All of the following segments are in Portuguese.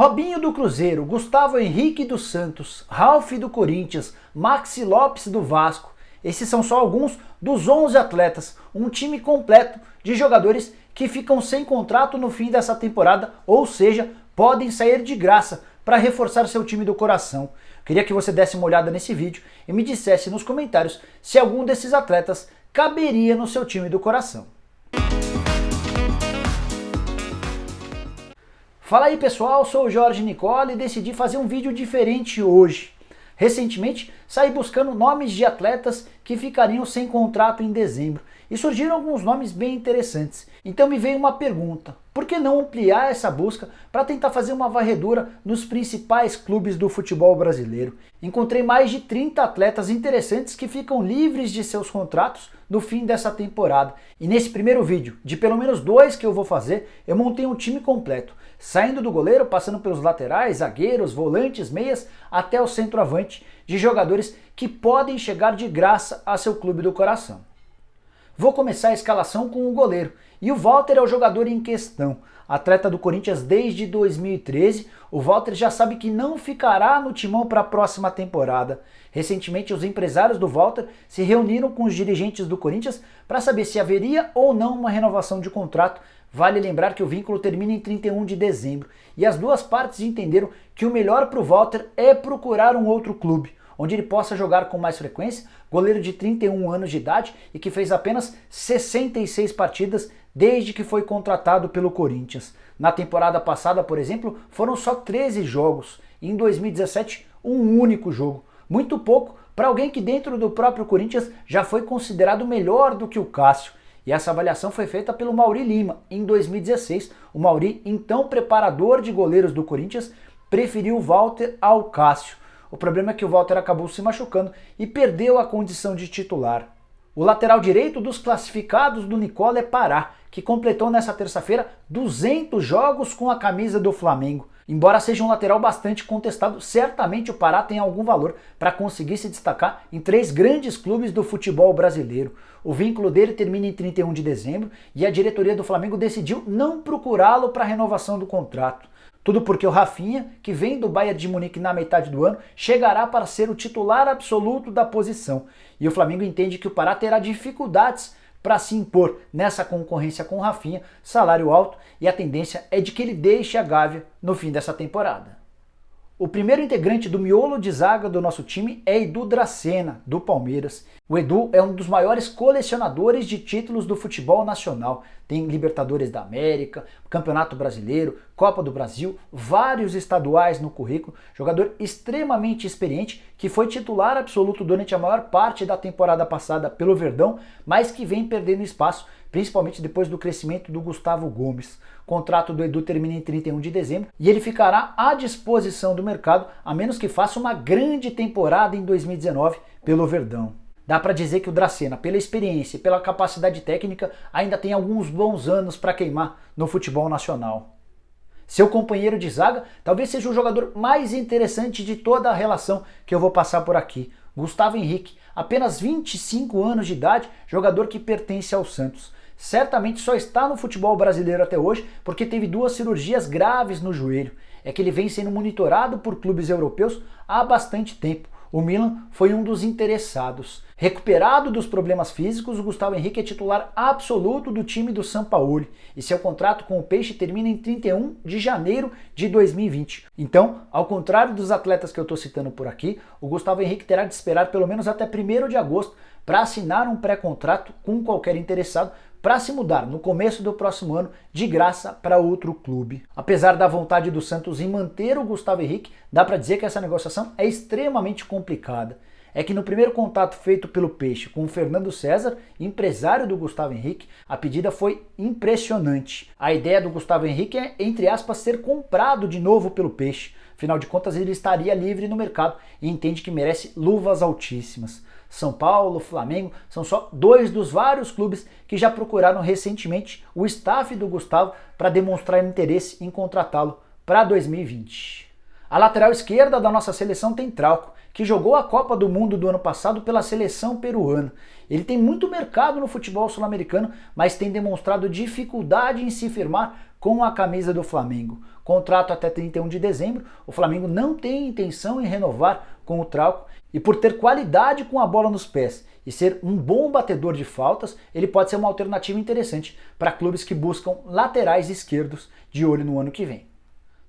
Robinho do Cruzeiro, Gustavo Henrique do Santos, Ralf do Corinthians, Maxi Lopes do Vasco. Esses são só alguns dos 11 atletas, um time completo de jogadores que ficam sem contrato no fim dessa temporada, ou seja, podem sair de graça para reforçar seu time do coração. Queria que você desse uma olhada nesse vídeo e me dissesse nos comentários se algum desses atletas caberia no seu time do coração. Fala aí pessoal, sou o Jorge Nicola e decidi fazer um vídeo diferente hoje. Recentemente saí buscando nomes de atletas que ficariam sem contrato em dezembro e surgiram alguns nomes bem interessantes. Então me veio uma pergunta: por que não ampliar essa busca para tentar fazer uma varredura nos principais clubes do futebol brasileiro? Encontrei mais de 30 atletas interessantes que ficam livres de seus contratos no fim dessa temporada. E nesse primeiro vídeo, de pelo menos 2 que eu vou fazer, eu montei um time completo, saindo do goleiro, passando pelos laterais, zagueiros, volantes, meias, até o centroavante, de jogadores que podem chegar de graça a seu clube do coração. Vou começar a escalação com o goleiro, e o Walter é o jogador em questão. Atleta do Corinthians desde 2013, o Walter já sabe que não ficará no timão para a próxima temporada. Recentemente, os empresários do Walter se reuniram com os dirigentes do Corinthians para saber se haveria ou não uma renovação de contrato. Vale lembrar que o vínculo termina em 31 de dezembro, e as duas partes entenderam que o melhor para o Walter é procurar um outro clube, onde ele possa jogar com mais frequência. Goleiro de 31 anos de idade e que fez apenas 66 partidas desde que foi contratado pelo Corinthians. Na temporada passada, por exemplo, foram só 13 jogos, e em 2017 um único jogo. Muito pouco para alguém que dentro do próprio Corinthians já foi considerado melhor do que o Cássio. E essa avaliação foi feita pelo Mauri Lima em 2016. O Mauri, então preparador de goleiros do Corinthians, preferiu o Walter ao Cássio. O problema é que o Walter acabou se machucando e perdeu a condição de titular. O lateral direito dos classificados do Nicola é Pará, que completou nessa terça-feira 200 jogos com a camisa do Flamengo. Embora seja um lateral bastante contestado, certamente o Pará tem algum valor para conseguir se destacar em 3 grandes clubes do futebol brasileiro. O vínculo dele termina em 31 de dezembro e a diretoria do Flamengo decidiu não procurá-lo para a renovação do contrato. Tudo porque o Rafinha, que vem do Bayern de Munique na metade do ano, chegará para ser o titular absoluto da posição. E o Flamengo entende que o Pará terá dificuldades para se impor nessa concorrência com o Rafinha, salário alto, e a tendência é de que ele deixe a Gávea no fim dessa temporada. O primeiro integrante do miolo de zaga do nosso time é Edu Dracena, do Palmeiras. O Edu é um dos maiores colecionadores de títulos do futebol nacional. Tem Libertadores da América, Campeonato Brasileiro, Copa do Brasil, vários estaduais no currículo. Jogador extremamente experiente que foi titular absoluto durante a maior parte da temporada passada pelo Verdão, mas que vem perdendo espaço, principalmente depois do crescimento do Gustavo Gomes. O contrato do Edu termina em 31 de dezembro e ele ficará à disposição do mercado, a menos que faça uma grande temporada em 2019 pelo Verdão. Dá para dizer que o Dracena, pela experiência e pela capacidade técnica, ainda tem alguns bons anos para queimar no futebol nacional. Seu companheiro de zaga talvez seja o jogador mais interessante de toda a relação que eu vou passar por aqui. Gustavo Henrique, apenas 25 anos de idade, jogador que pertence ao Santos. Certamente só está no futebol brasileiro até hoje porque teve 2 cirurgias graves no joelho. É que ele vem sendo monitorado por clubes europeus há bastante tempo. O Milan foi um dos interessados. Recuperado dos problemas físicos, o Gustavo Henrique é titular absoluto do time do Sampaoli e seu contrato com o Peixe termina em 31 de janeiro de 2020. Então, ao contrário dos atletas que eu estou citando por aqui, o Gustavo Henrique terá de esperar pelo menos até 1º de agosto para assinar um pré-contrato com qualquer interessado para se mudar no começo do próximo ano de graça para outro clube. Apesar da vontade do Santos em manter o Gustavo Henrique, dá para dizer que essa negociação é extremamente complicada. É que no primeiro contato feito pelo Peixe com o Fernando César, empresário do Gustavo Henrique, a pedida foi impressionante. A ideia do Gustavo Henrique é, entre aspas, ser comprado de novo pelo Peixe. Afinal de contas, ele estaria livre no mercado e entende que merece luvas altíssimas. São Paulo, Flamengo, são só 2 dos vários clubes que já procuraram recentemente o staff do Gustavo para demonstrar interesse em contratá-lo para 2020. A lateral esquerda da nossa seleção tem Trauco, que jogou a Copa do Mundo do ano passado pela seleção peruana. Ele tem muito mercado no futebol sul-americano, mas tem demonstrado dificuldade em se firmar com a camisa do Flamengo. Contrato até 31 de dezembro, o Flamengo não tem intenção em renovar com o Trauco, e por ter qualidade com a bola nos pés e ser um bom batedor de faltas, ele pode ser uma alternativa interessante para clubes que buscam laterais esquerdos de olho no ano que vem.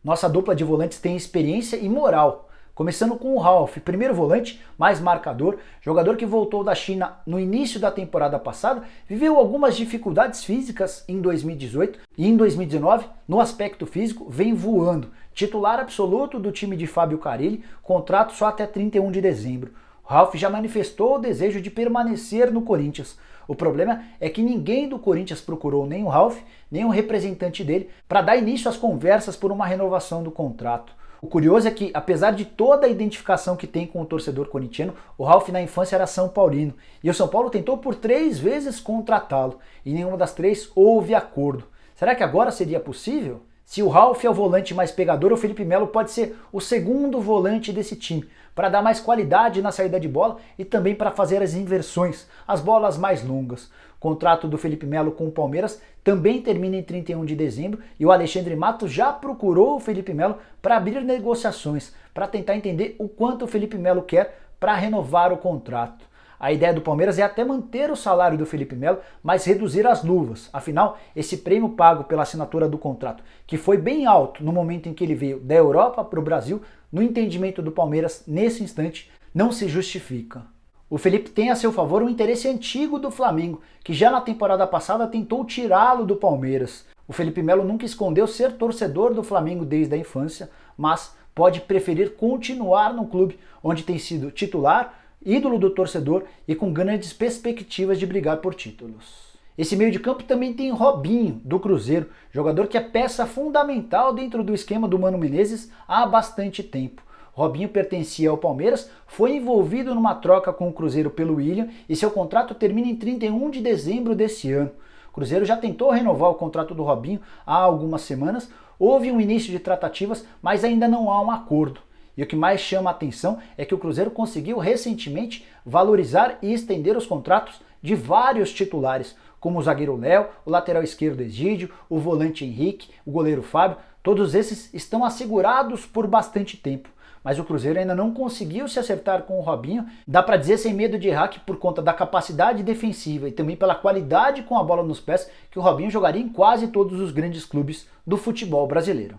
Nossa dupla de volantes tem experiência e moral, começando com o Ralf, primeiro volante, mais marcador, jogador que voltou da China no início da temporada passada, viveu algumas dificuldades físicas em 2018 e em 2019, no aspecto físico, vem voando. Titular absoluto do time de Fábio Carille, contrato só até 31 de dezembro. O Ralf já manifestou o desejo de permanecer no Corinthians. O problema é que ninguém do Corinthians procurou nem o Ralf, nem o representante dele para dar início às conversas por uma renovação do contrato. O curioso é que, apesar de toda a identificação que tem com o torcedor corintiano, o Ralf na infância era São Paulino, e o São Paulo tentou por 3 vezes contratá-lo, e nenhuma das 3 houve acordo. Será que agora seria possível? Se o Ralf é o volante mais pegador, o Felipe Melo pode ser o segundo volante desse time, para dar mais qualidade na saída de bola e também para fazer as inversões, as bolas mais longas. O contrato do Felipe Melo com o Palmeiras também termina em 31 de dezembro e o Alexandre Matos já procurou o Felipe Melo para abrir negociações, para tentar entender o quanto o Felipe Melo quer para renovar o contrato. A ideia do Palmeiras é até manter o salário do Felipe Melo, mas reduzir as luvas. Afinal, esse prêmio pago pela assinatura do contrato, que foi bem alto no momento em que ele veio da Europa para o Brasil, no entendimento do Palmeiras, nesse instante, não se justifica. O Felipe tem a seu favor um interesse antigo do Flamengo, que já na temporada passada tentou tirá-lo do Palmeiras. O Felipe Melo nunca escondeu ser torcedor do Flamengo desde a infância, mas pode preferir continuar no clube onde tem sido titular, ídolo do torcedor e com grandes perspectivas de brigar por títulos. Esse meio de campo também tem Robinho, do Cruzeiro, jogador que é peça fundamental dentro do esquema do Mano Menezes há bastante tempo. Robinho pertencia ao Palmeiras, foi envolvido numa troca com o Cruzeiro pelo William e seu contrato termina em 31 de dezembro desse ano. O Cruzeiro já tentou renovar o contrato do Robinho há algumas semanas, houve um início de tratativas, mas ainda não há um acordo. E o que mais chama a atenção é que o Cruzeiro conseguiu recentemente valorizar e estender os contratos de vários titulares, como o zagueiro Léo, o lateral esquerdo Egídio, o volante Henrique, o goleiro Fábio. Todos esses estão assegurados por bastante tempo. Mas o Cruzeiro ainda não conseguiu se acertar com o Robinho, dá para dizer sem medo de errar que por conta da capacidade defensiva e também pela qualidade com a bola nos pés, que o Robinho jogaria em quase todos os grandes clubes do futebol brasileiro.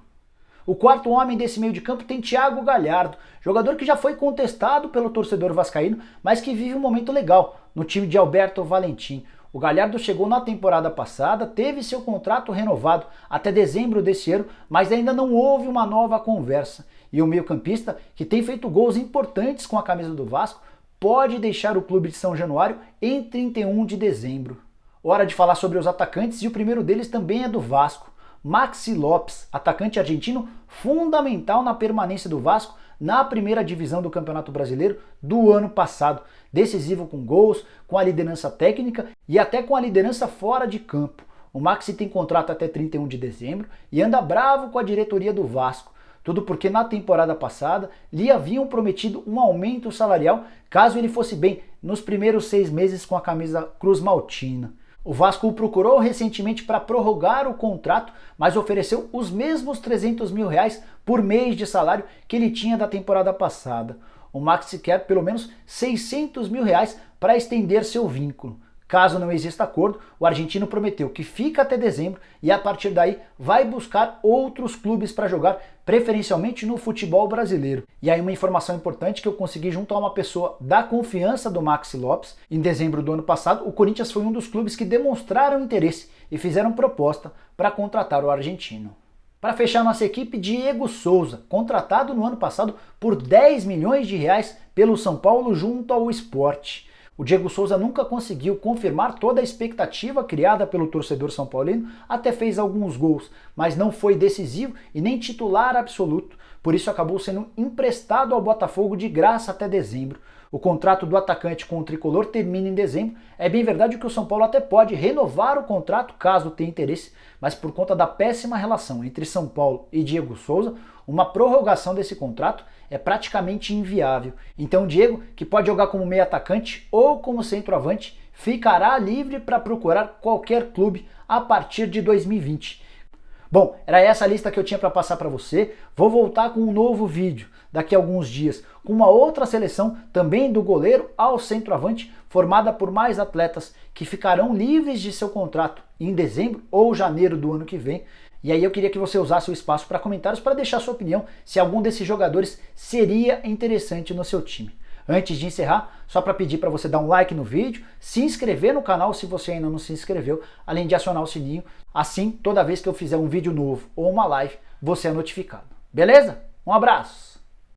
O quarto homem desse meio de campo tem Thiago Galhardo, jogador que já foi contestado pelo torcedor vascaíno, mas que vive um momento legal no time de Alberto Valentim. O Galhardo chegou na temporada passada, teve seu contrato renovado até dezembro desse ano, mas ainda não houve uma nova conversa. E o meio-campista, que tem feito gols importantes com a camisa do Vasco, pode deixar o clube de São Januário em 31 de dezembro. Hora de falar sobre os atacantes e o primeiro deles também é do Vasco. Maxi Lopes, atacante argentino fundamental na permanência do Vasco na primeira divisão do Campeonato Brasileiro do ano passado. Decisivo com gols, com a liderança técnica e até com a liderança fora de campo. O Maxi tem contrato até 31 de dezembro e anda bravo com a diretoria do Vasco. Tudo porque na temporada passada lhe haviam prometido um aumento salarial caso ele fosse bem nos primeiros 6 meses com a camisa Cruz Maltina. O Vasco o procurou recentemente para prorrogar o contrato, mas ofereceu os mesmos R$300 mil por mês de salário que ele tinha da temporada passada. O Maxi quer pelo menos R$600 mil para estender seu vínculo. Caso não exista acordo, o argentino prometeu que fica até dezembro e a partir daí vai buscar outros clubes para jogar, preferencialmente no futebol brasileiro. E aí uma informação importante que eu consegui junto a uma pessoa da confiança do Maxi Lopes. Em dezembro do ano passado, o Corinthians foi um dos clubes que demonstraram interesse e fizeram proposta para contratar o argentino. Para fechar nossa equipe, Diego Souza, contratado no ano passado por R$10 milhões pelo São Paulo junto ao Sport. O Diego Souza nunca conseguiu confirmar toda a expectativa criada pelo torcedor são paulino, até fez alguns gols, mas não foi decisivo e nem titular absoluto, por isso acabou sendo emprestado ao Botafogo de graça até dezembro. O contrato do atacante com o tricolor termina em dezembro. É bem verdade que o São Paulo até pode renovar o contrato caso tenha interesse, mas por conta da péssima relação entre São Paulo e Diego Souza, uma prorrogação desse contrato é praticamente inviável. Então o Diego, que pode jogar como meio atacante ou como centroavante, ficará livre para procurar qualquer clube a partir de 2020. Bom, era essa a lista que eu tinha para passar para você. Vou voltar com um novo vídeo daqui a alguns dias, com uma outra seleção também do goleiro ao centroavante, formada por mais atletas que ficarão livres de seu contrato em dezembro ou janeiro do ano que vem. E aí eu queria que você usasse o espaço para comentários para deixar sua opinião se algum desses jogadores seria interessante no seu time. Antes de encerrar, só para pedir para você dar um like no vídeo, se inscrever no canal se você ainda não se inscreveu, além de acionar o sininho, assim toda vez que eu fizer um vídeo novo ou uma live, você é notificado. Beleza? Um abraço!